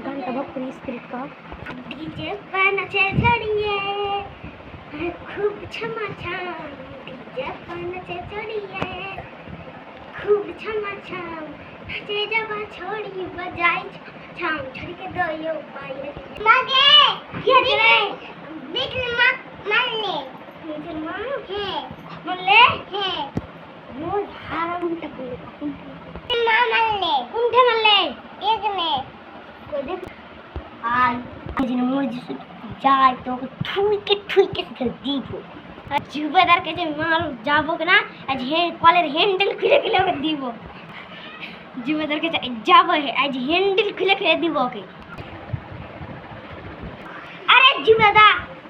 गानটা ভক্তি স্পিরিট का डीजे पानाचे चढ़िए खूब छमाछम डीजे पानाचे चढ़िए खूब छमाछम नाचे जबा छोड़ी बजाई छम छोड़ी के दोयो पाए मागे ये रे देख मल्ले है मल्ले है वो हारम तक मल्ले कुंठे मल्ले एक ने को देख আর যিনি মসজিদ যায় তো ঠুইকে ঠুইকে দিব আর জুবেদারকে যে মাল যাবো না আজ কলের হ্যান্ডেল খুলে খুলে ওকে দিব জুবেদারকে যাবো আজ হ্যান্ডেল খুলে খুলে দিব ওকে আরে জুবেদা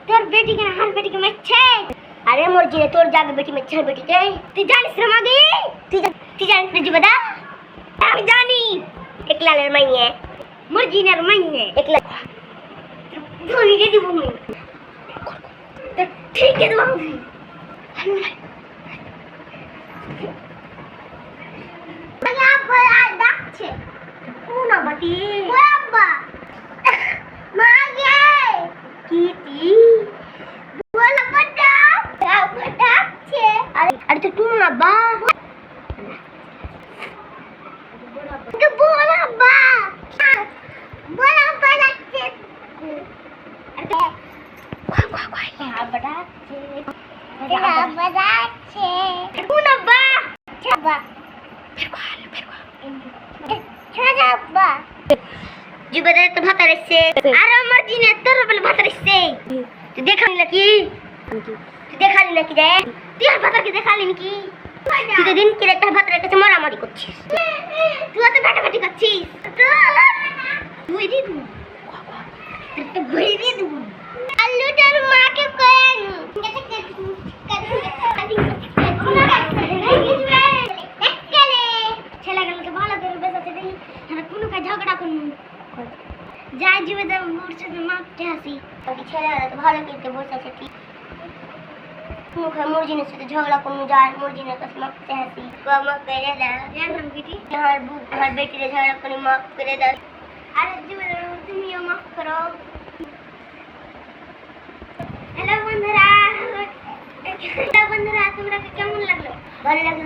তোর বেটিকে না হার বেটিকে মারছে আরে মসজিদে তোর জাগে বেটি মারছে হার বেটিকে তুই জানিস না মাগি তুই জানিস না জুবেদা আমি জানি একলালের মাইয়ে মর্জিনার মাইনে একলা ধরি দিয়ে দিব আমি তো ঠিক আছে বাবু বাবা ডাকছে কোন বাটি বাবা মাগে কিটি বলা বাটা বাবা ডাকছে আরে তো তুই না বাবা তো বলা বাবা बोला बड़ाचे बड़ाचे कुनबा छबा छबा जुबदे तो भात रसे अरे मर्जी ने तोर बल भात रसे तू देखा नहीं लकी तू देखा नहीं लकी रे तू भात के देखा नहीं की तू तो दिन के रहता भात रे के मारा मारी करছিস तू तो बैठा बैठी करছিস তুই দি দু তো ভই দি দু আলুটার মাকে কয়ানি ছেলেগুলোকে ভালো করে বেসাতে দিই আর কোনো কাজ ঝগড়া করুন যাই জীবে দেব মোর সাথে মাপতে আসি ছেলেরা তো ভালো করতে বসেছে ঠিক মুখে মুরজিনের সাথে ঝগড়া করুন যায় মুরজিনের কাছে মাপতে আসি মাপ করে দাও জানলাম কিটি আর বুক আর বেটিরে ঝগড়া করে মাপ করে দাও আরে জীবে তুমিও মাফ করো হ্যালো বন্ধুরা তোমরা কেমন লাগলো ভালো লাগলো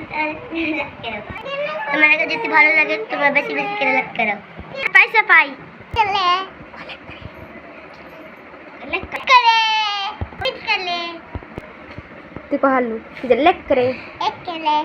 তোমার যদি ভালো লাগে তোমরা বেশি বেশি করে লাইক করো পয়সা পাই চলে লাইক করে তুই কহালু যে লাইক করে এক করে